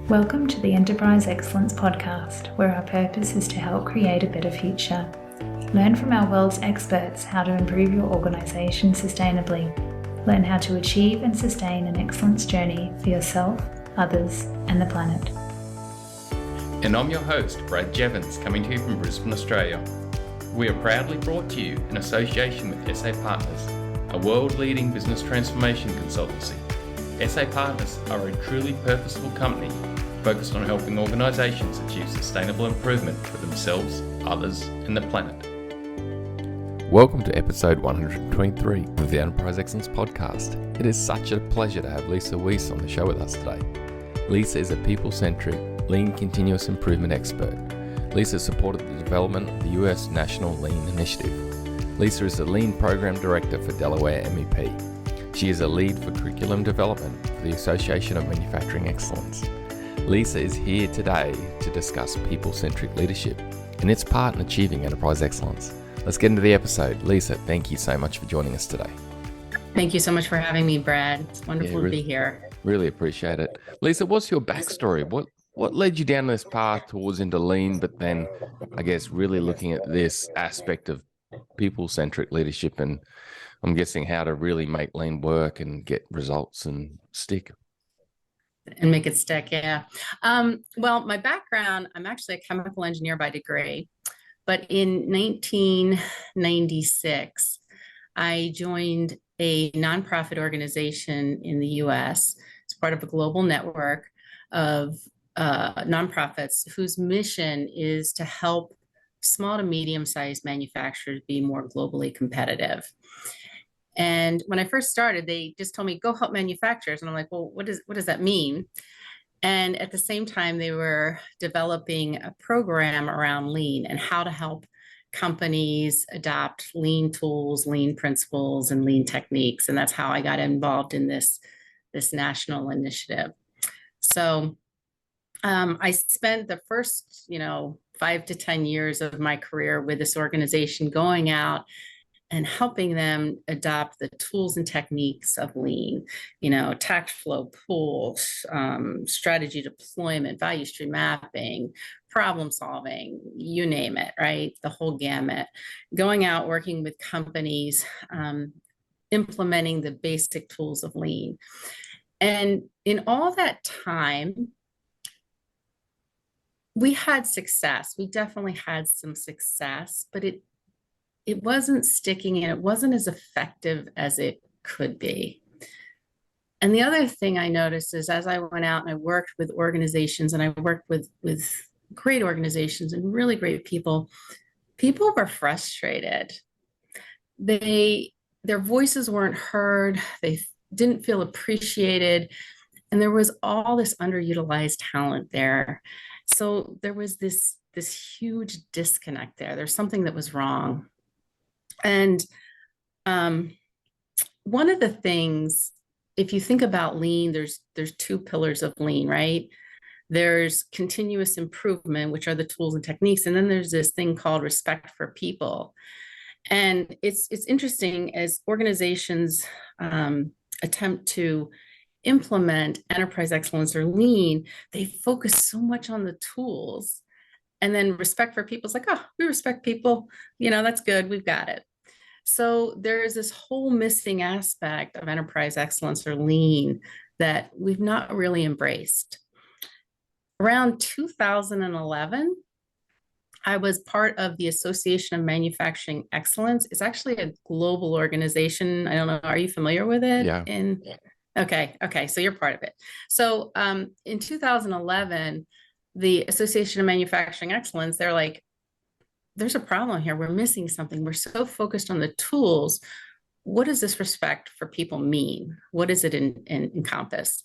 Welcome to the Enterprise Excellence Podcast, where our purpose is to help create a better future. Learn from our world's experts how to improve your organisation sustainably. Learn how to achieve and sustain an excellence journey for yourself, others, and the planet. And I'm your host, Brad Jevons, coming to you from Brisbane, Australia. We are proudly brought to you in association with SA Partners, a world-leading business transformation consultancy. SA Partners are a truly purposeful company focused on helping organisations achieve sustainable improvement for themselves, others, and the planet. Welcome to episode 123 of the Enterprise Excellence Podcast. It is such a pleasure to have Lis Weis on the show with us today. Lis is a People Centric Lean Continuous Improvement expert. Lis has supported the development of the US National Lean Initiative. Lis is the Lean Program Director for Delaware MEP. She is a lead for curriculum development for the Association of Manufacturing Excellence. Lis is here today to discuss People Centric Leadership and its part in achieving enterprise excellence. Let's get into the episode. Lis, thank you so much for joining us today. Thank you so much for having me, Brad. It's wonderful to be here. Really appreciate it. Lis, what's your backstory? What led you down this path towards into lean, but then I guess really looking at this aspect of people-centric leadership and I'm guessing how to really make lean work and get results and stick. And make it stick, yeah. Well, my background, I'm actually a chemical engineer by degree, but in 1996, I joined a nonprofit organization in the US. It's part of a global network of nonprofits whose mission is to help small to medium-sized manufacturers be more globally competitive. And when I first started, they just told me, go help manufacturers. And I'm like, well, what does that mean? And at the same time, they were developing a program around lean and how to help companies adopt lean tools, lean principles, and lean techniques. And that's how I got involved in this national initiative. So I spent the first, 5 to 10 years of my career with this organization going out and helping them adopt the tools and techniques of lean, tax flow pools, strategy deployment, value stream mapping, problem solving, you name it, right? The whole gamut. Going out, working with companies, implementing the basic tools of lean. And in all that time, we had success. We definitely had some success, but it wasn't sticking and it wasn't as effective as it could be. And the other thing I noticed is as I went out and I worked with organizations and I worked with great organizations and really great people were frustrated. Their voices weren't heard. They didn't feel appreciated. And there was all this underutilized talent there. So there was this huge disconnect there. There's something that was wrong. And one of the things, if you think about lean, there's 2 pillars of lean, right? There's continuous improvement, which are the tools and techniques. And then there's this thing called respect for people. And it's interesting as organizations attempt to implement enterprise excellence or lean, they focus so much on the tools. And then respect for people is like, oh, we respect people. That's good. We've got it. So there's this whole missing aspect of enterprise excellence or lean that we've not really embraced. Around 2011, I was part of the Association of Manufacturing Excellence. It's actually a global organization. I don't know. Are you familiar with it? Yeah. Okay. So you're part of it. So in 2011, the Association of Manufacturing Excellence, they're like, there's a problem here. We're missing something. We're so focused on the tools. What does this respect for people mean? What does it encompass?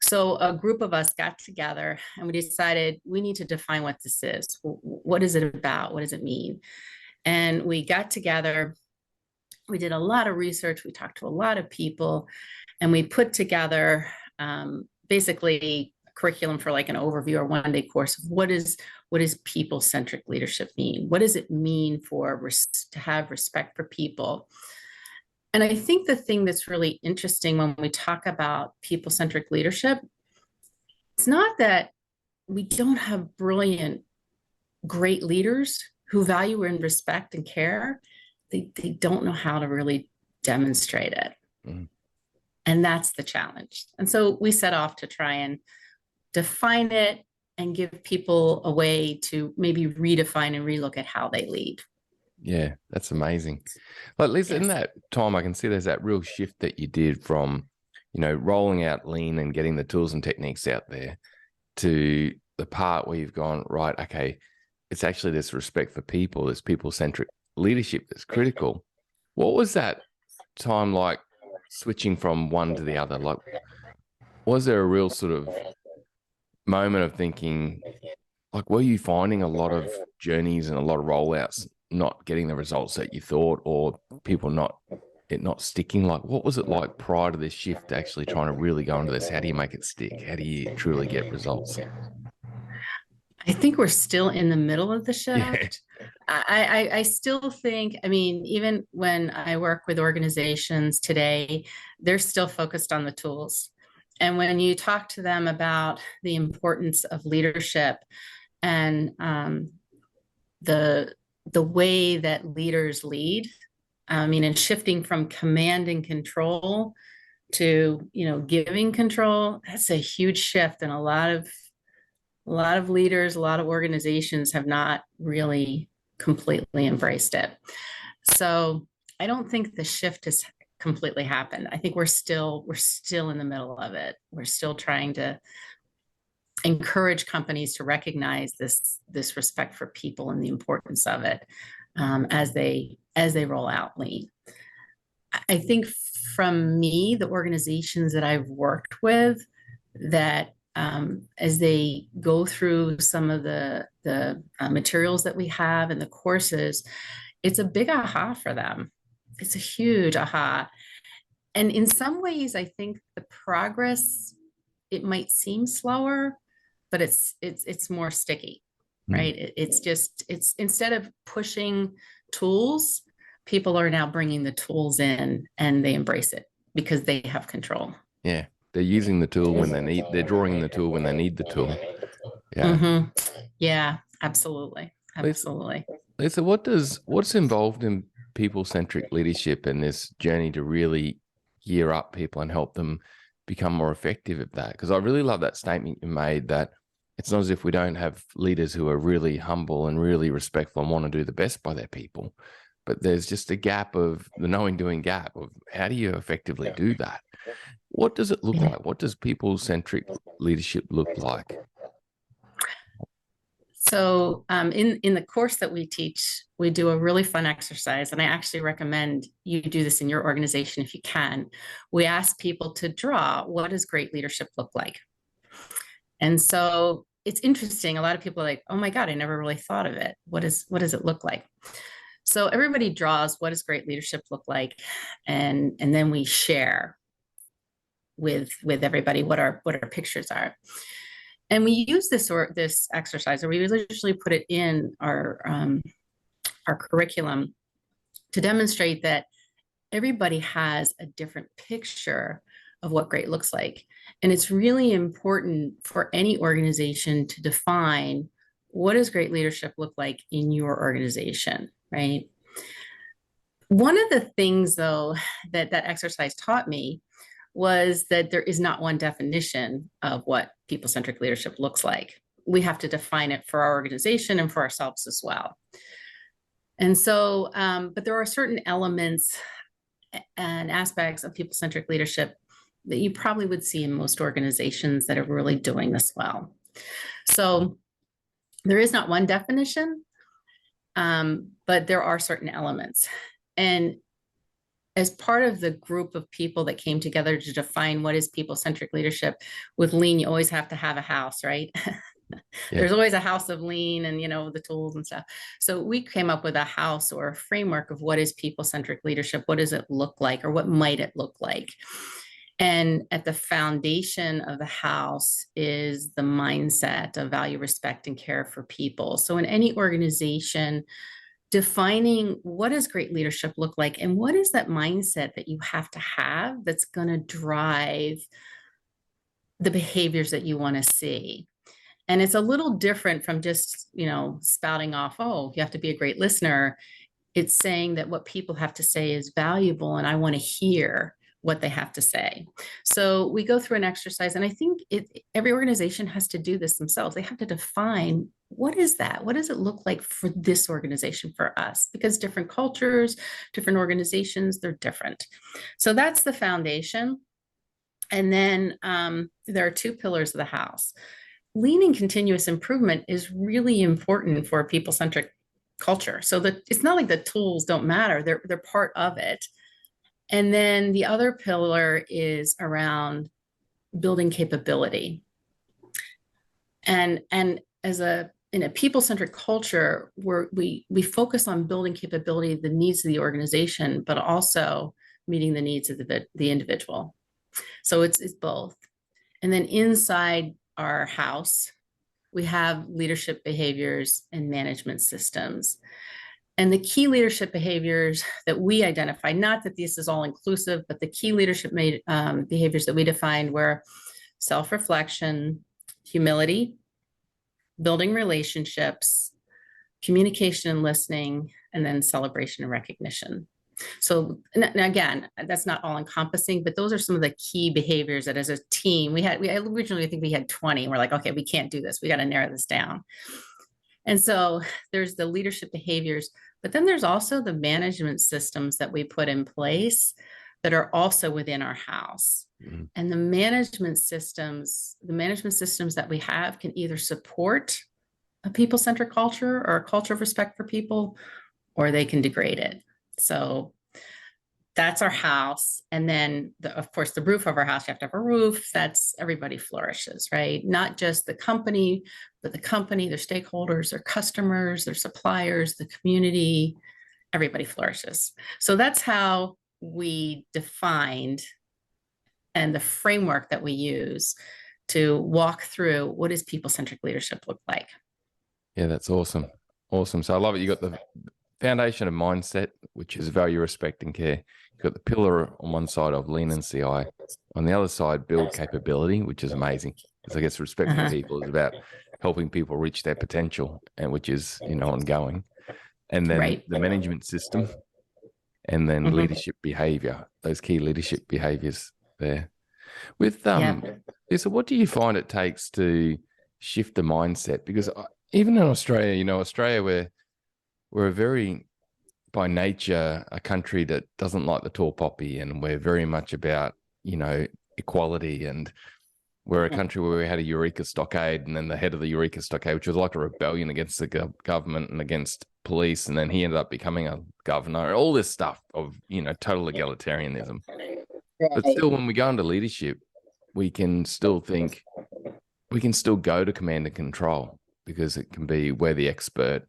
So a group of us got together and we decided we need to define what this is. What is it about? What does it mean? And we got together. We did a lot of research. We talked to a lot of people and we put together basically curriculum for like an overview or one-day course of what is people-centric leadership mean? What does it mean to have respect for people? And I think the thing that's really interesting when we talk about people-centric leadership, it's not that we don't have brilliant, great leaders who value and respect and care. They don't know how to really demonstrate it. Mm. And that's the challenge. And so we set off to try and define it and give people a way to maybe redefine and relook at how they lead. Yeah, that's amazing. Like, Lisa, in that time, I can see there's that real shift that you did from, rolling out lean and getting the tools and techniques out there to the part where you've gone, right, okay, it's actually this respect for people, this people-centric leadership that's critical. What was that time like, switching from one to the other? Like, was there a real sort of moment of thinking, like, were you finding a lot of journeys and a lot of rollouts not getting the results that you thought, or people not sticking? Like, what was it like prior to this shift to actually trying to really go into this? How do you make it stick? How do you truly get results? I think we're still in the middle of the shift. Yeah. I still think, even when I work with organizations today, they're still focused on the tools. And when you talk to them about the importance of leadership and the way that leaders lead, and shifting from command and control to, giving control, that's a huge shift. And a lot of leaders, a lot of organizations have not really completely embraced it. So I don't think the shift has completely happened. I think we're still in the middle of it. We're still trying to encourage companies to recognize this respect for people and the importance of it as they roll out lean. I think from me, the organizations that I've worked with, that as they go through some of the materials that we have and the courses, it's a big aha for them. It's a huge aha. And in some ways, I think the progress, it might seem slower, but it's more sticky, right? It's instead of pushing tools, people are now bringing the tools in and they embrace it because they have control. Yeah. They're using the tool when they need, they're drawing the tool when they need the tool. Yeah. Mm-hmm. Yeah, absolutely. Absolutely. Lisa, what's involved in people-centric leadership and this journey to really gear up people and help them become more effective at that? Because I really love that statement you made, that it's not as if we don't have leaders who are really humble and really respectful and want to do the best by their people, but there's just a gap of the knowing doing gap of how do you effectively do that? What does it look like? What does people-centric leadership look like? So in the course that we teach, we do a really fun exercise, and I actually recommend you do this in your organization if you can. We ask people to draw, what does great leadership look like? And so it's interesting. A lot of people are like, oh my God, I never really thought of it. What does it look like? So everybody draws, what does great leadership look like? And then we share with everybody what our pictures are. And we use this exercise, or we usually put it in our curriculum to demonstrate that everybody has a different picture of what great looks like. And it's really important for any organization to define, what does great leadership look like in your organization, right? One of the things, though, that exercise taught me was that there is not one definition of what people-centric leadership looks like. We have to define it for our organization and for ourselves as well. And so, but there are certain elements and aspects of people-centric leadership that you probably would see in most organizations that are really doing this well. So there is not one definition, but there are certain elements. And as part of the group of people that came together to define what is people-centric leadership, with lean, you always have to have a house, right? Yeah. There's always a house of lean and, the tools and stuff. So we came up with a house or a framework of what is people-centric leadership? What does it look like, or what might it look like? And at the foundation of the house is the mindset of value, respect, and care for people. So in any organization, defining what does great leadership look like, and what is that mindset that you have to have that's going to drive the behaviors that you want to see. And it's a little different from just, spouting off, oh, you have to be a great listener. It's saying that what people have to say is valuable, and I want to hear what they have to say. So we go through an exercise, and I think every organization has to do this themselves. They have to define, what is that? What does it look like for this organization, for us? Because different cultures, different organizations, they're different. So that's the foundation. And then there are two pillars of the house. Lean and continuous improvement is really important for a people-centric culture. So that it's not like the tools don't matter, they're part of it. And then the other pillar is around building capability. And in a people-centric culture, we focus on building capability, the needs of the organization, but also meeting the needs of the individual. So it's both. And then inside our house, we have leadership behaviors and management systems. And the key leadership behaviors that we identify, not that this is all inclusive, but the key leadership behaviors that we defined were self-reflection, humility, building relationships, communication and listening, and then celebration and recognition. So now again, that's not all encompassing, but those are some of the key behaviors that as a team, we originally, I think we had 20. We're like, okay, we can't do this. We got to narrow this down. And so there's the leadership behaviors, but then there's also the management systems that we put in place that are also within our house. Mm-hmm. And the management systems that we have can either support a people-centric culture or a culture of respect for people, or they can degrade it. So that's our house. And then, of course, the roof of our house, you have to have a roof. That's everybody flourishes, right? Not just the company, but the company, their stakeholders, their customers, their suppliers, the community, everybody flourishes. So that's how we defined and the framework that we use to walk through what does people-centric leadership look like. Yeah, that's awesome. Awesome. So I love it. You got the foundation of mindset, which is value, respect, and care. You've got the pillar on one side of lean and CI. On the other side, build capability, which is amazing. Because I guess respect for people is about helping people reach their potential, and which is, ongoing. And then the management system, and then leadership behavior, those key leadership behaviors there. With Lisa, what do you find it takes to shift the mindset? Because even in Australia, Australia, we're a very, by nature, a country that doesn't like the tall poppy, and we're very much about, equality. And we're a country where we had a Eureka Stockade, and then the head of the Eureka Stockade, which was like a rebellion against the government and against police, and then he ended up becoming a governor. All this stuff of, total egalitarianism. But still, when we go into leadership, we can still go to command and control, because it can be, we're the expert.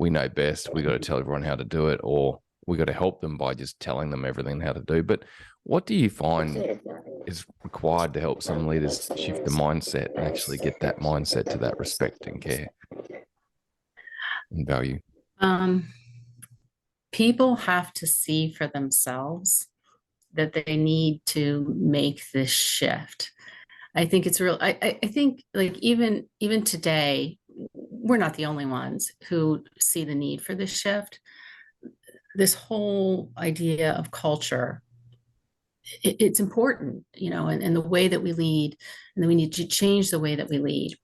We know best. We got to tell everyone how to do it, or we got to help them by just telling them everything how to do. But what do you find is required to help some leaders shift the mindset and actually get that mindset to that respect and care and value? People have to see for themselves that they need to make this shift. I think it's real. I think, like, even today, we're not the only ones who see the need for this shift. This whole idea of culture, it's important, and the way that we lead, and then we need to change the way that we lead.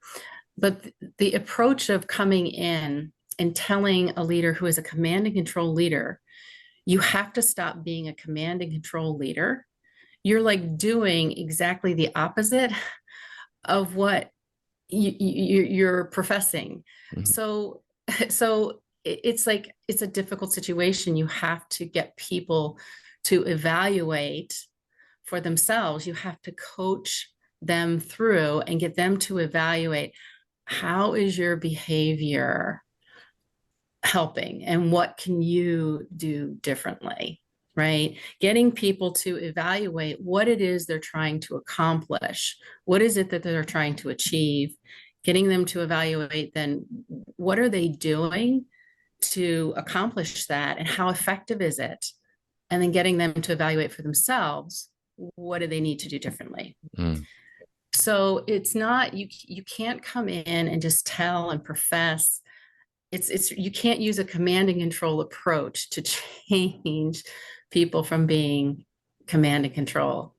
But the approach of coming in and telling a leader who is a command and control leader, you have to stop being a command and control leader. You're like doing exactly the opposite of what you're professing. Mm-hmm. So it's like, it's a difficult situation. You have to get people to evaluate for themselves. You have to coach them through and get them to evaluate, how is your behavior helping, and what can you do differently, right? Getting people to evaluate what it is they're trying to accomplish. What is it that they're trying to achieve? Getting them to evaluate then, what are they doing to accomplish that, and how effective is it? And then getting them to evaluate for themselves, what do they need to do differently? So it's not, you can't come in and just tell and profess. You can't use a command and control approach to change people from being command and control.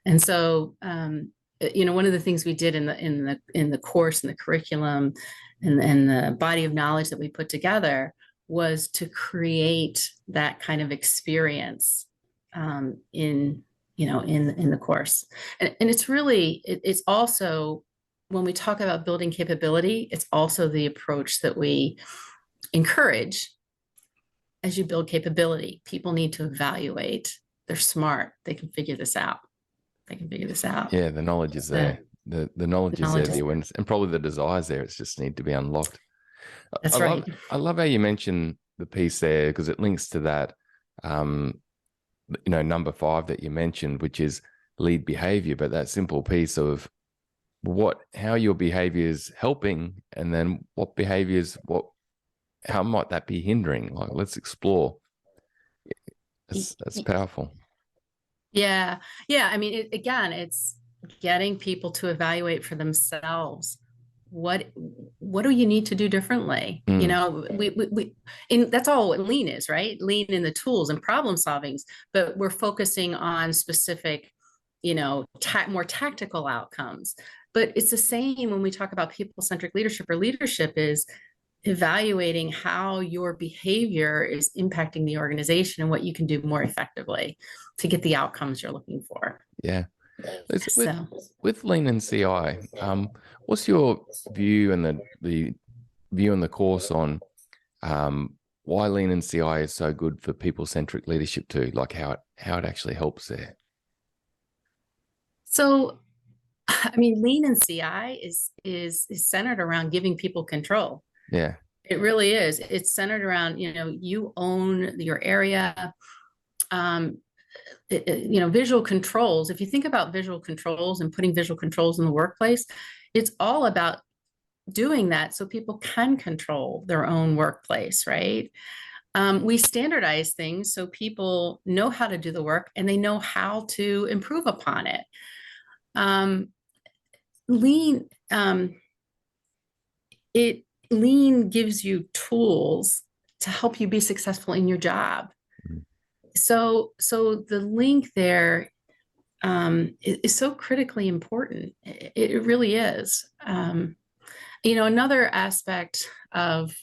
And so, one of the things we did in the course and the curriculum and the body of knowledge that we put together was to create that kind of experience in the course. And it's also, when we talk about building capability, it's also the approach that we encourage. As you build capability, people need to evaluate. They're smart. They can figure this out. Yeah, the knowledge is there. The knowledge is there, the awareness, and probably the desires there. It's just need to be unlocked. That's right. I love how you mentioned the piece there, because it links to that, number 5 that you mentioned, which is lead behavior, but that simple piece of how your behavior is helping, and then what behaviors, how might that be hindering? Like, let's explore. That's powerful. Yeah. I mean, it's getting people to evaluate for themselves. What do you need to do differently? That's all what lean is, right? Lean in the tools and problem solvings, but we're focusing on specific, more tactical outcomes. But it's the same when we talk about people-centric leadership, or leadership is evaluating how your behavior is impacting the organization and what you can do more effectively to get the outcomes you're looking for. Yeah. With Lean and CI, what's your view and the view in the course on why Lean and CI is so good for people-centric leadership too, like how it actually helps there? So, I mean, Lean and CI is centered around giving people control. Yeah. It really is. It's centered around, you own your area. Visual controls. If you think about visual controls and putting visual controls in the workplace, it's all about doing that so people can control their own workplace, right? We standardize things so people know how to do the work and they know how to improve upon it. Lean gives you tools to help you be successful in your job. Mm-hmm. So the link there is so critically important. It really is. Another aspect of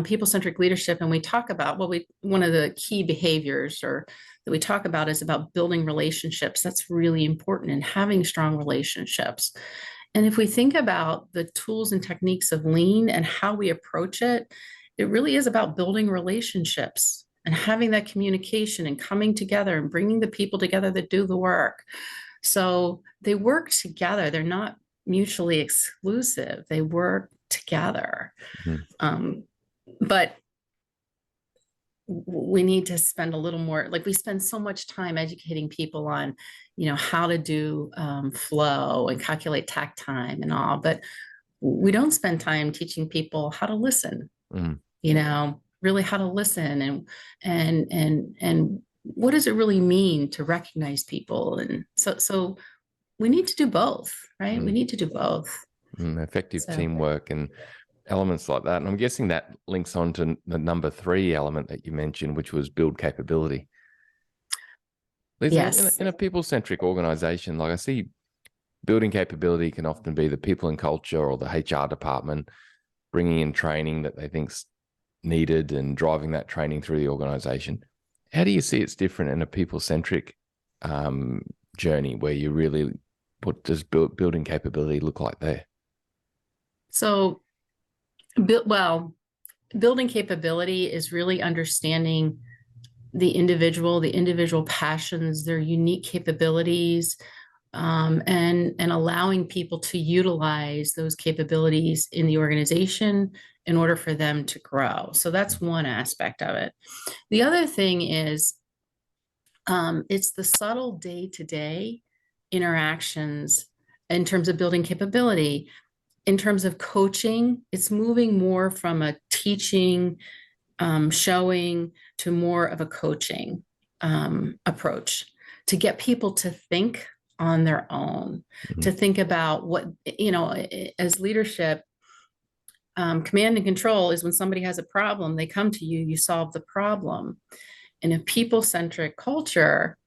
people-centric leadership, and we talk about one of the key behaviors that we talk about is about building relationships. That's really important, and having strong relationships. And if we think about the tools and techniques of lean and how we approach it, it really is about building relationships and having that communication and coming together and bringing the people together that do the work. So they work together. They're not mutually exclusive. They work together. Mm-hmm. But we need to spend a little more, like we spend so much time educating people on, how to do flow and calculate takt time and all, but we don't spend time teaching people how to listen, really how to listen and what does it really mean to recognize people? And so we need to do both, right? We need to do both. Effective teamwork and elements like that. And I'm guessing that links on to the number 3 element that you mentioned, which was build capability. Yes. In a people-centric organization, like I see building capability can often be the people and culture or the HR department bringing in training that they think's needed and driving that training through the organization. How do you see it's different in a people-centric journey where you really does building capability look like there? So, building capability is really understanding the individual passions, their unique capabilities, and allowing people to utilize those capabilities in the organization in order for them to grow. So that's one aspect of it. The other thing is it's the subtle day-to-day interactions in terms of building capability. In terms of coaching, it's moving more from a teaching, showing to more of a coaching approach to get people to think on their own, to think about what, as leadership, command and control is when somebody has a problem, they come to you, you solve the problem. In a people-centric culture,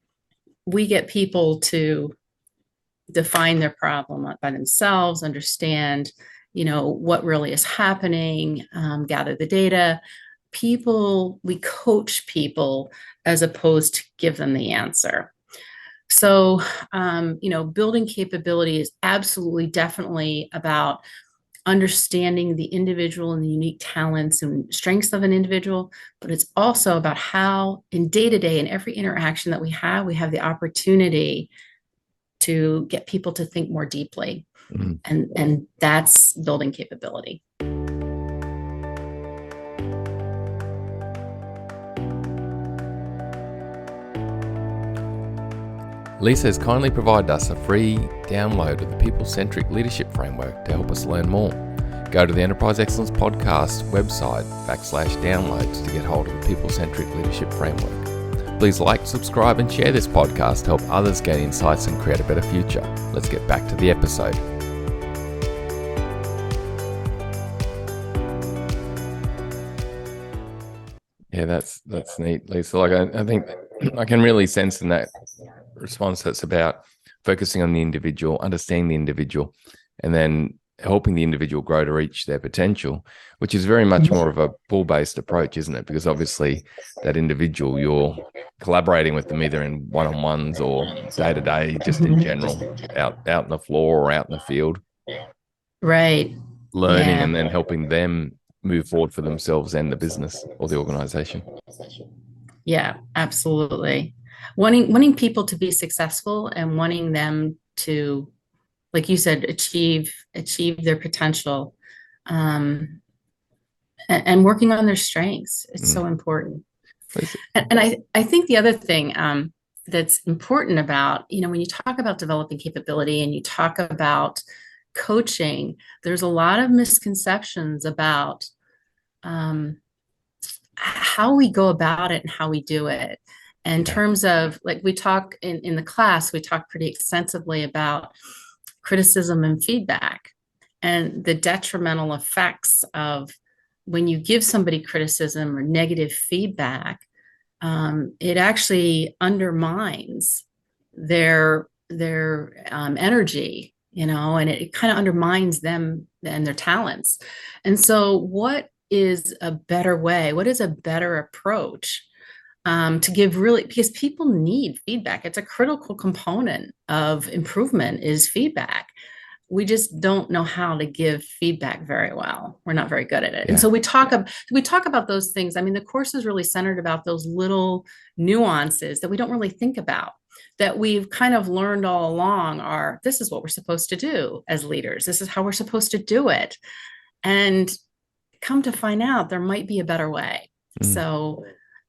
we get people to define their problem by themselves, understand, what really is happening, gather the data. We coach people as opposed to give them the answer. So, building capability is absolutely, definitely about understanding the individual and the unique talents and strengths of an individual, but it's also about how in day-to-day, in every interaction that we have the opportunity to get people to think more deeply. And that's building capability. Lis has kindly provided us a free download of the People Centric Leadership Framework to help us learn more. Go to the Enterprise Excellence Podcast website /downloads to get hold of the People Centric Leadership Framework. Please like, subscribe, and share this podcast to help others gain insights and create a better future. Let's get back to the episode. Yeah, that's neat, Lisa. I think I can really sense in that response that's about focusing on the individual, understanding the individual, and then helping the individual grow to reach their potential, which is very much more of a pull-based approach, isn't it? Because obviously that individual, you're collaborating with them either in one-on-ones or day-to-day, just in general, out in the floor or out in the field. Right. Learning and then helping them move forward for themselves and the business or the organization. Yeah, absolutely. Wanting people to be successful and wanting them to, like you said, achieve their potential, and working on their strengths. It's so important. And I think the other thing that's important about, when you talk about developing capability and you talk about coaching, there's a lot of misconceptions about how we go about it and how we do it. In terms of, like, we talk in the class, we talk pretty extensively about criticism and feedback and the detrimental effects of when you give somebody criticism or negative feedback. It actually undermines their energy, and it kind of undermines them and their talents. And so what is a better way? What is a better approach to give, really, because people need feedback. It's a critical component of improvement is feedback. We just don't know how to give feedback very well. We're not very good at it. Yeah. And so we talk about those things. I mean, the course is really centered about those little nuances that we don't really think about, that we've kind of learned all along are, this is what we're supposed to do as leaders. This is how we're supposed to do it. And come to find out there might be a better way. So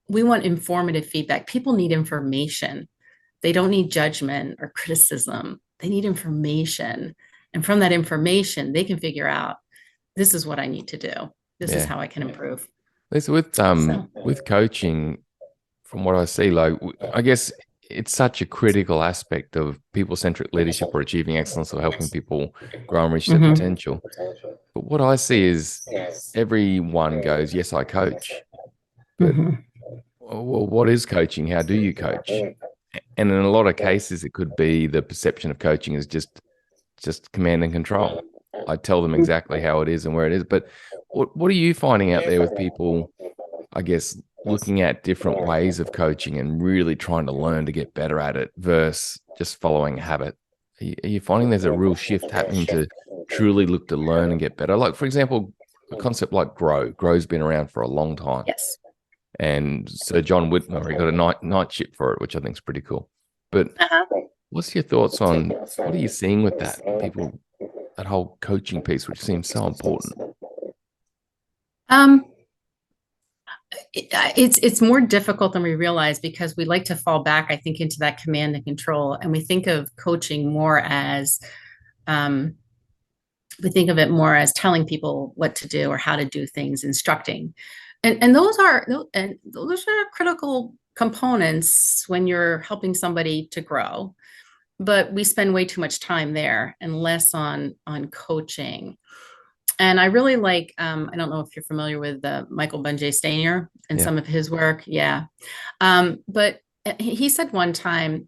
we want informative feedback. People need information. They don't need judgment or criticism. They need information. And from that information, they can figure out, this is what I need to do. This is how I can improve. With coaching, from what I see, like, I guess it's such a critical aspect of people-centric leadership or achieving excellence or helping people grow and reach their potential. But what I see is everyone goes, yes, I coach. But well, what is coaching? How do you coach? And in a lot of cases, it could be the perception of coaching is just command and control. I tell them exactly how it is and where it is. But what are you finding out there with people, I guess, looking at different ways of coaching and really trying to learn to get better at it versus just following habit? Are you finding there's a real shift happening to truly look to learn and get better? Like, for example, a concept like grow. Grow's been around for a long time. Yes. And Sir John Whitmore, he got a knightship for it, which I think is pretty cool. But what's your thoughts on, what are you seeing with that? People, that whole coaching piece, which seems so important. It's more difficult than we realize, because we like to fall back, I think, into that command and control. And we think of coaching more as, we think of it more as telling people what to do or how to do things, instructing. And those are critical components when you're helping somebody to grow. but we spend way too much time there and less on coaching. And I really like, I don't know if you're familiar with Michael Bunjay-Stanier and some of his work. Yeah. But he said one time,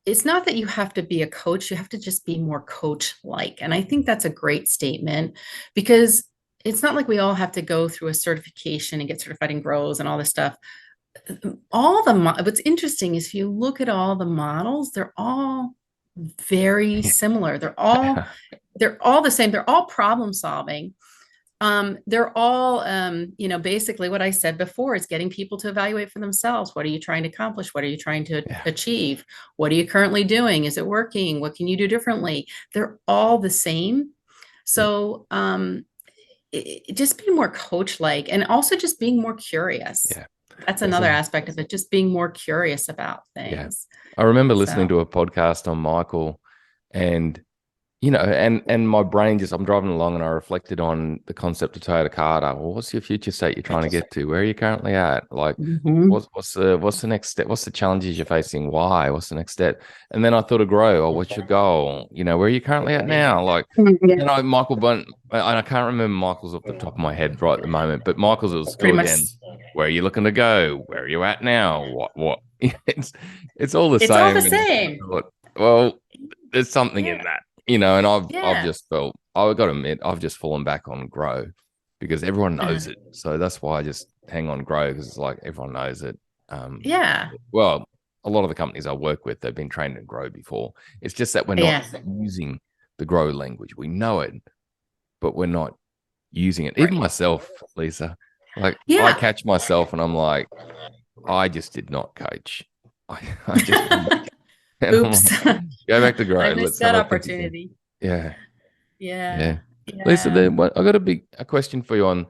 it's not that you have to be a coach, you have to just be more coach-like. And I think that's a great statement, because it's not like we all have to go through a certification and get certified in GROWS and all this stuff. What's interesting is if you look at all the models, they're all very similar. They're all the same. They're all problem solving. They're all, basically what I said before is getting people to evaluate for themselves. What are you trying to accomplish? What are you trying to achieve? What are you currently doing? Is it working? What can you do differently? They're all the same. So just being more coach-like, and also just being more curious. Yeah. That's another aspect of it, just being more curious about things. I remember listening to a podcast on Michael, and and my brain I'm driving along and I reflected on the concept of Toyota Carter. Well, what's your future state you're trying to get to? Where are you currently at? Like, what's the next step? What's the challenges you're facing? Why? What's the next step? And then I thought of grow. Or what's your goal? Where are you currently at now? Like, Michael Bunt, and I can't remember Michael's off the top of my head right at the moment, but Michael's was pretty much. Where are you looking to go? Where are you at now? What? It's all the same. It's all the same. Well, there's something in that. And I've just felt, I've got to admit, I've just fallen back on grow because everyone knows it. So that's why I just hang on grow, because it's like everyone knows it. Well, a lot of the companies I work with, they've been trained in grow before. It's just that we're not using the grow language. We know it, but we're not using it. Even myself, Lisa, I catch myself and I'm like, I just did not coach. I just... Oops. Go back to grow. I missed that opportunity. Yeah. Lisa, I got a question for you on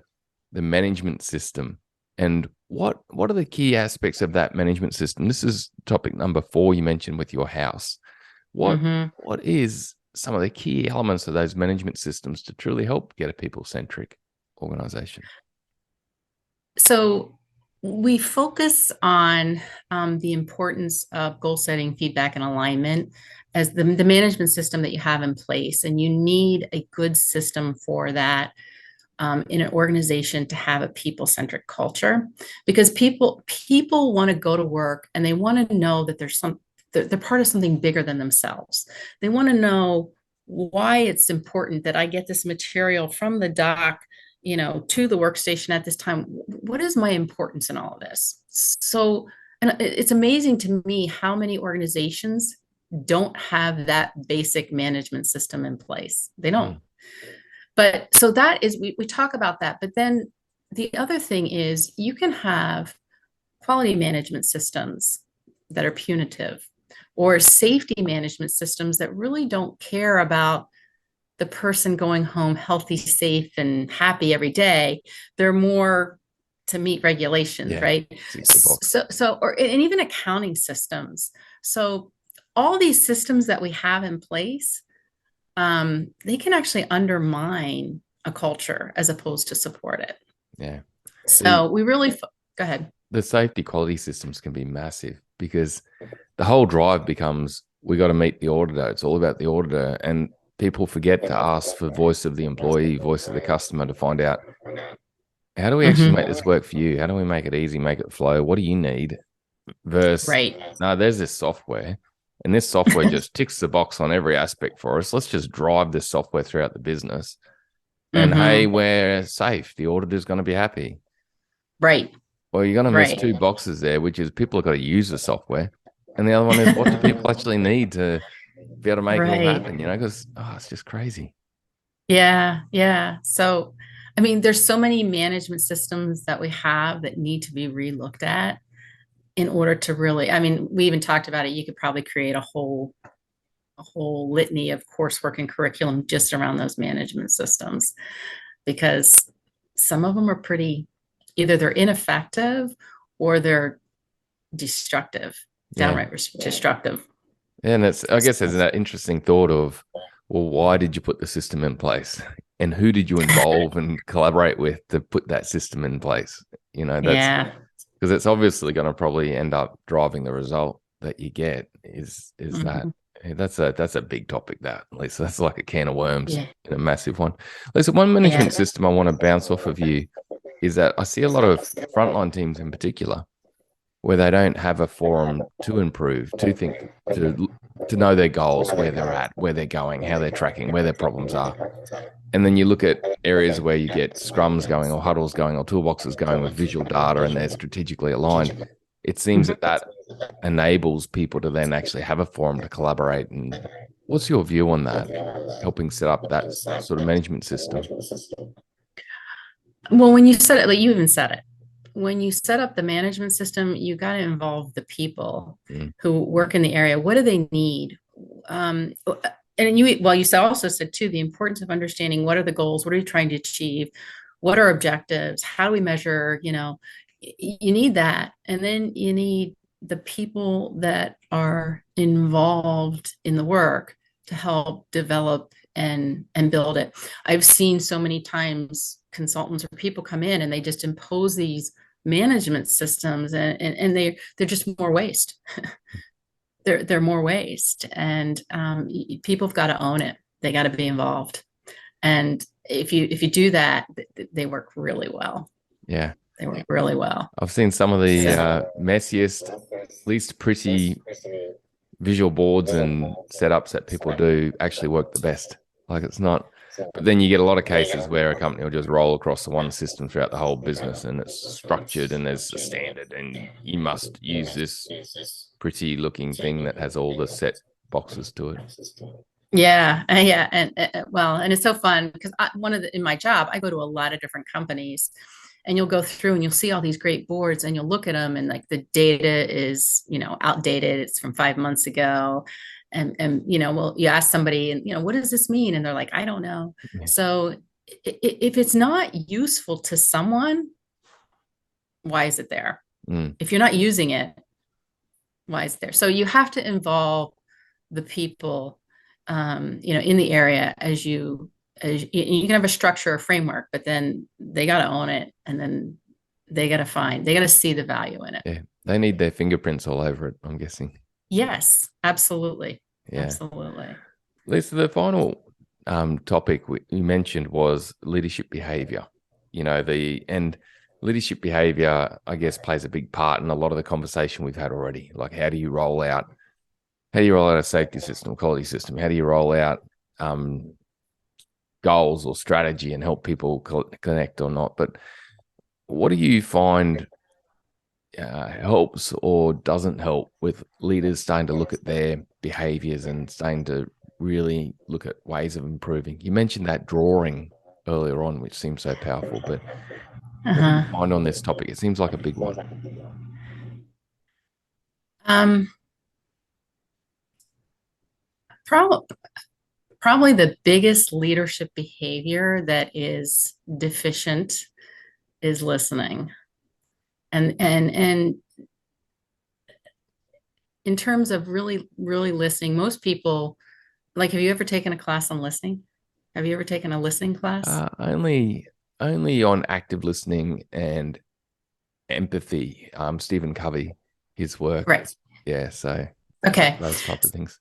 the management system, and what are the key aspects of that management system? This is topic number 4 you mentioned with your house. What is some of the key elements of those management systems to truly help get a people-centric organization? So we focus on the importance of goal setting, feedback, and alignment as the management system that you have in place. And you need a good system for that in an organization to have a people-centric culture, because people want to go to work and they want to know that they're part of something bigger than themselves. They want to know why it's important that I get this material from the doc to the workstation at this time. What is my importance in all of this? So, and it's amazing to me how many organizations don't have that basic management system in place. They don't. But so that is, we talk about that. But then the other thing is you can have quality management systems that are punitive, or safety management systems that really don't care about the person going home healthy, safe, and happy every day. They're more to meet regulations, right? And even accounting systems. So all these systems that we have in place, they can actually undermine a culture as opposed to support it. Yeah. So we really, go ahead. The safety quality systems can be massive, because the whole drive becomes, we got to meet the auditor. It's all about the auditor. And people forget to ask for voice of the employee, voice of the customer, to find out, how do we actually make this work for you? How do we make it easy, make it flow? What do you need? Versus, no, there's this software, and this software just ticks the box on every aspect for us. Let's just drive this software throughout the business. And hey, we're safe. The auditor's going to be happy. Right. Well, you're going to miss 2 boxes there, which is people have got to use the software. And the other one is, what do people actually need to be able to make it all happen, because it's just crazy. Yeah. So, I mean, there's so many management systems that we have that need to be relooked at in order to really, I mean, we even talked about it. You could probably create a whole litany of coursework and curriculum just around those management systems, because some of them are either they're ineffective or they're destructive, downright destructive. And I guess there's that interesting thought of, well, why did you put the system in place? And who did you involve and collaborate with to put that system in place? That's because it's obviously going to probably end up driving the result that you get is that. Yeah, that's a big topic, that, Lisa. That's like a can of worms, Yeah. and a massive one. Lisa, one management system I want to bounce off of you is that I see a lot of frontline teams in particular where they don't have a forum to improve, to know their goals, where they're at, where they're going, how they're tracking, where their problems are. And then you look at areas where you get scrums going or huddles going or toolboxes going with visual data and they're strategically aligned. It seems that enables people to then actually have a forum to collaborate. And what's your view on that, helping set up that sort of management system? Well, when you said it, like you even said it, when you set up the management system, you got to involve the people who work in the area. What do they need? And you also said too, the importance of understanding what are the goals, what are you trying to achieve, what are objectives, how do we measure, you need that. And then you need the people that are involved in the work to help develop and build it. I've seen so many times consultants or people come in and they just impose these management systems and they're just more waste. they're more waste, and people have got to own it. They got to be involved, and if you do that, they work really well. Yeah, they work really well. I've seen some of the messiest, least pretty visual boards and setups that people do actually work the best. Like, it's not. But then you get a lot of cases where a company will just roll across the one system throughout the whole business, and it's structured and there's a standard and you must use this pretty looking thing that has all the set boxes to it. Yeah. And it's so fun because in my job, I go to a lot of different companies, and you'll go through and you'll see all these great boards and you'll look at them and like the data is, outdated. It's from 5 months ago. And you ask somebody and, what does this mean? And they're like, I don't know. Yeah. So if it's not useful to someone, why is it there? If you're not using it, why is it there? So you have to involve the people, in the area as you can have a structure or framework, but then they got to own it. And then they got to see the value in it. Yeah. They need their fingerprints all over it, I'm guessing. Yes, absolutely. Yeah. Absolutely. Lisa, the final topic you mentioned was leadership behavior. And leadership behavior, I guess, plays a big part in a lot of the conversation we've had already. Like, how do you roll out a safety system, quality system? How do you roll out goals or strategy and help people connect or not? But what do you find helps or doesn't help with leaders starting to look at their behaviors and starting to really look at ways of improving? You mentioned that drawing earlier on, which seems so powerful, but what do you find on this topic? It seems like a big one. Probably the biggest leadership behavior that is deficient is listening. And in terms of really, really listening, most people, like, have you ever taken a class on listening? Have you ever taken a listening class? Only on active listening and empathy. Stephen Covey, his work. Right. Yeah. So okay, those types of things.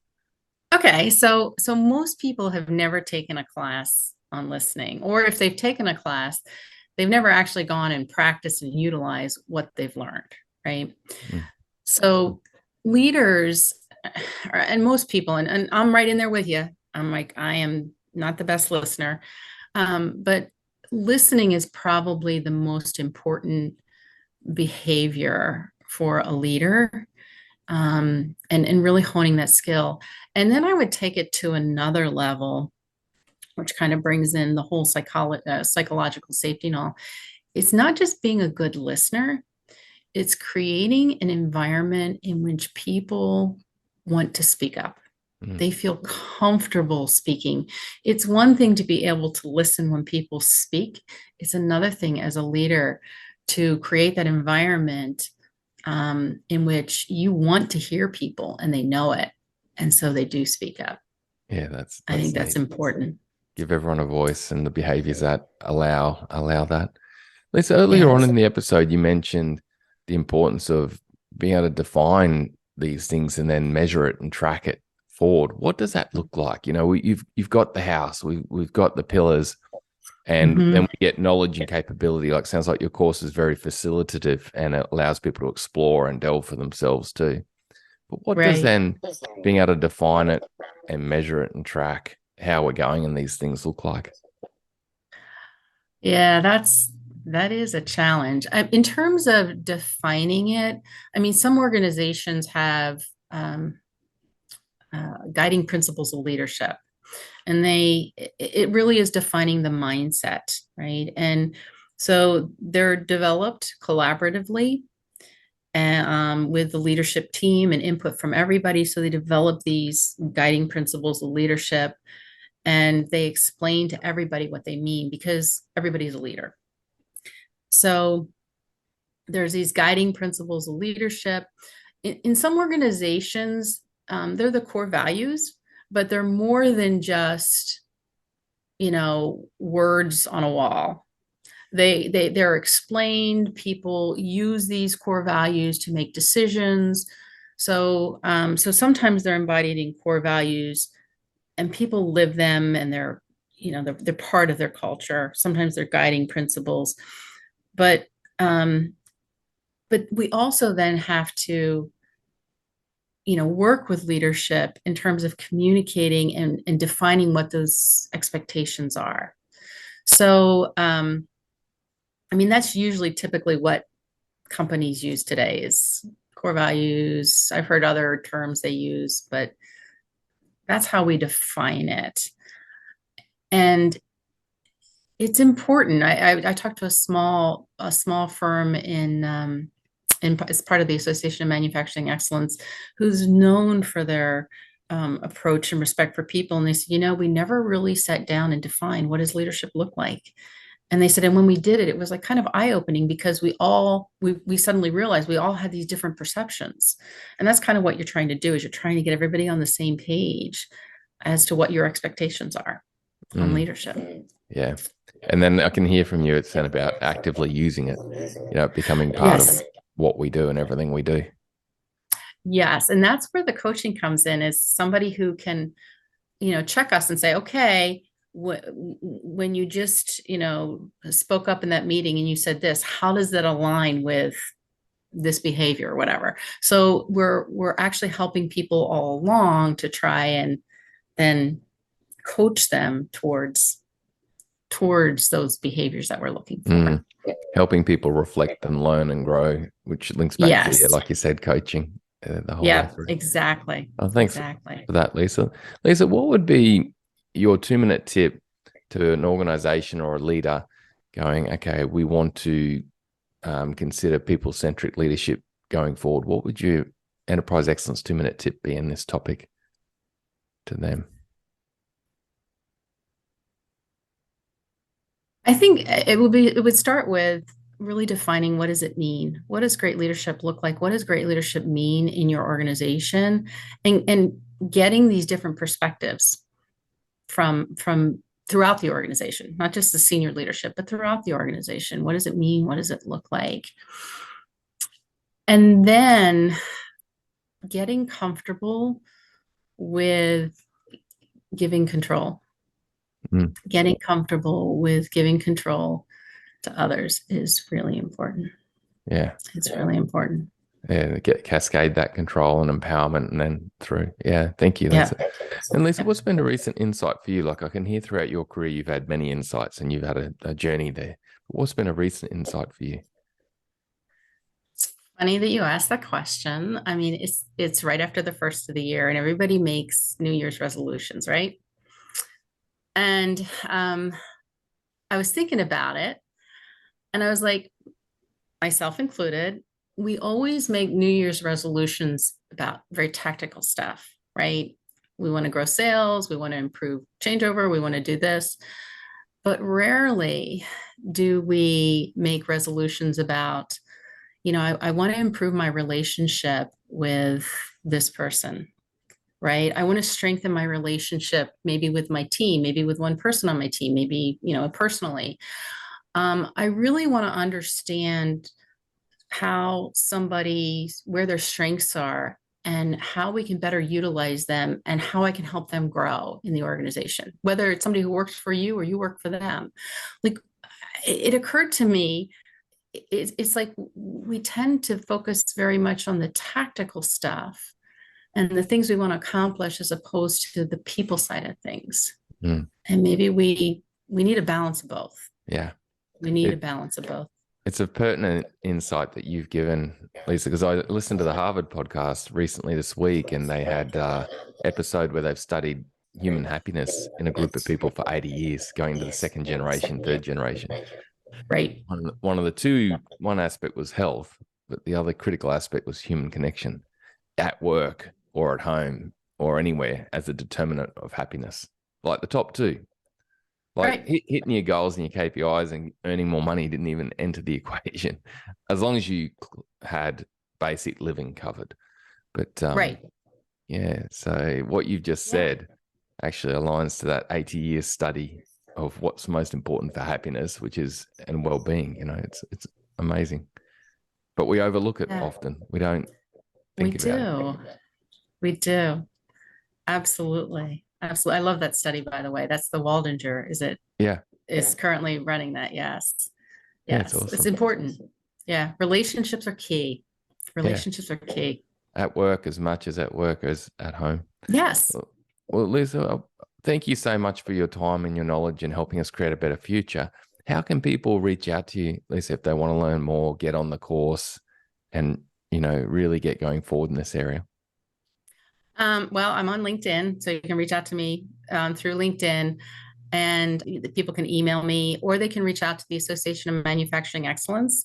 Okay. So most people have never taken a class on listening, or if they've taken a class, they've never actually gone and practiced and utilized what they've learned, right? So leaders and most people, and I'm right in there with you. I'm like, I am not the best listener, but listening is probably the most important behavior for a leader, and really honing that skill. And then I would take it to another level, which kind of brings in the whole psychological safety and all. It's not just being a good listener, it's creating an environment in which people want to speak up. They feel comfortable speaking. It's one thing to be able to listen when people speak. It's another thing as a leader to create that environment in which you want to hear people and they know it. And so they do speak up. Yeah, I think that's important. Give everyone a voice and the behaviors that allow that. Lisa, earlier on in the episode, you mentioned the importance of being able to define these things and then measure it and track it forward. What does that look like? You know, you've got the house, we've got the pillars, and then we get knowledge and capability. Like, sounds like your course is very facilitative and it allows people to explore and delve for themselves too. But what does then being able to define it and measure it and track how we're going in these things look like? Yeah, that is a challenge. In terms of defining it, I mean, some organizations have guiding principles of leadership, and it really is defining the mindset, right? And so they're developed collaboratively and with the leadership team and input from everybody. So they develop these guiding principles of leadership, and they explain to everybody what they mean, because everybody's a leader. So there's these guiding principles of leadership. In some organizations, they're the core values, but they're more than just, words on a wall. They're explained. People use these core values to make decisions. So sometimes they're embodied in core values, and people live them, and they're part of their culture. Sometimes they're guiding principles, but we also then have to work with leadership in terms of communicating and defining what those expectations are. So that's usually typically what companies use today is core values. I've heard other terms they use, but that's how we define it. And it's important. I talked to a small firm as part of the Association of Manufacturing Excellence, who's known for their approach and respect for people. And they said, we never really sat down and defined what does leadership look like. And they said, and when we did it, it was like kind of eye-opening, because we suddenly realized we all had these different perceptions. And that's kind of what you're trying to do, is you're trying to get everybody on the same page as to what your expectations are on leadership. Yeah. And then I can hear from you, it's then about actively using it, becoming part of what we do and everything we do. Yes. And that's where the coaching comes in, is somebody who can, check us and say, okay, when you just, spoke up in that meeting and you said this, how does that align with this behavior or whatever? So we're actually helping people all along to try and then coach them towards those behaviors that we're looking for. Helping people reflect and learn and grow, which links back to, like you said, coaching the whole way through. Exactly. Oh, thanks for that, Lisa. Lisa, what would be your 2-minute tip to an organization or a leader going, okay, we want to consider people-centric leadership going forward? What would your enterprise excellence 2-minute tip be in this topic to them? I think it would start with really defining, what does it mean? What does great leadership look like? What does great leadership mean in your organization? And getting these different perspectives from throughout the organization, not just the senior leadership, but throughout the organization. What does it mean? What does it look like? And then getting comfortable with giving control. Getting comfortable with giving control to others is really important. Yeah. It's really important. Yeah, cascade that control and empowerment and then through. Yeah, thank you, Lisa. Yeah. And Lisa, what's been a recent insight for you? Like, I can hear throughout your career you've had many insights and you've had a journey there. What's been a recent insight for you? It's funny that you asked that question. I mean, it's right after the first of the year, and everybody makes New Year's resolutions, right? And I was thinking about it, and I was like, myself included, we always make New Year's resolutions about very tactical stuff, right? We want to grow sales, we want to improve changeover, we want to do this. But rarely do we make resolutions about, I want to improve my relationship with this person, right? I want to strengthen my relationship, maybe with my team, maybe with one person on my team, maybe, personally. I really want to understand where their strengths are, and how we can better utilize them and how I can help them grow in the organization, whether it's somebody who works for you or you work for them. Like, it occurred to me, it's like we tend to focus very much on the tactical stuff and the things we want to accomplish as opposed to the people side of things. And maybe we need a balance of both. Yeah. We need a balance of both. It's a pertinent insight that you've given, Lisa, because I listened to the Harvard podcast recently this week, and they had an episode where they've studied human happiness in a group of people for 80 years, going to the second generation, third generation. Right. One aspect was health, but the other critical aspect was human connection at work or at home or anywhere as a determinant of happiness. Like the top two. Like hitting your goals and your KPIs and earning more money didn't even enter the equation, as long as you had basic living covered. But yeah. So what you've just said actually aligns to that 80-year study of what's most important for happiness, which is and well-being. It's amazing, but we overlook it often. We don't think about it. We do. Absolutely. Absolutely. I love that study, by the way. That's the Waldinger, is it? Yeah. Is currently running that. Yes. Yes. Awesome. It's important. Yeah. Relationships are key. Relationships are key. At work as much as at work as at home. Yes. Well, Lisa, thank you so much for your time and your knowledge and helping us create a better future. How can people reach out to you, Lisa, if they want to learn more, get on the course and, really get going forward in this area? Well, I'm on LinkedIn, so you can reach out to me through LinkedIn, and people can email me, or they can reach out to the Association of Manufacturing Excellence.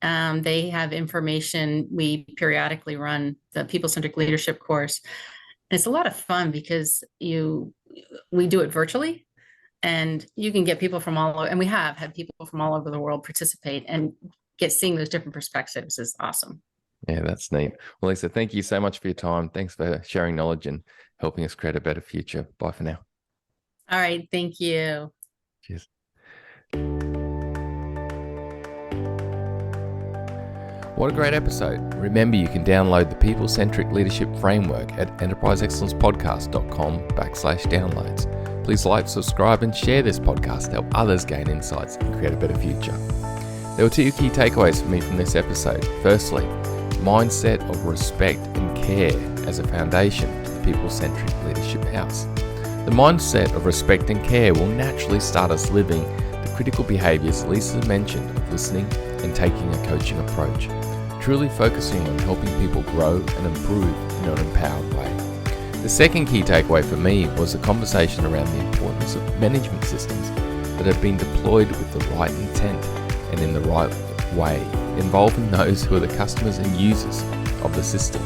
They have information. We periodically run the People Centric Leadership course. And it's a lot of fun because we do it virtually, and you can get people from all over, and we have had people from all over the world participate and seeing those different perspectives is awesome. Yeah, that's neat. Well, Lisa, thank you so much for your time. Thanks for sharing knowledge and helping us create a better future. Bye for now. All right. Thank you. Cheers. What a great episode. Remember, you can download the People Centric Leadership Framework at enterpriseexcellencepodcast.com/downloads. Please like, subscribe, and share this podcast to help others gain insights and create a better future. There were 2 key takeaways for me from this episode. Firstly, mindset of respect and care as a foundation to the People-Centric Leadership House. The mindset of respect and care will naturally start us living the critical behaviours Lisa mentioned of listening and taking a coaching approach, truly focusing on helping people grow and improve in an empowered way. The second key takeaway for me was a conversation around the importance of management systems that have been deployed with the right intent and in the right way, involving those who are the customers and users of the system.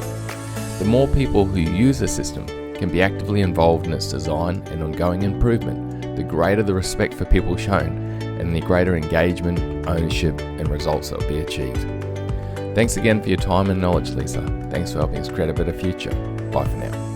The more people who use a system can be actively involved in its design and ongoing improvement, the greater the respect for people shown and the greater engagement, ownership, and results that will be achieved. Thanks again for your time and knowledge, Lisa. Thanks for helping us create a better future. Bye for now.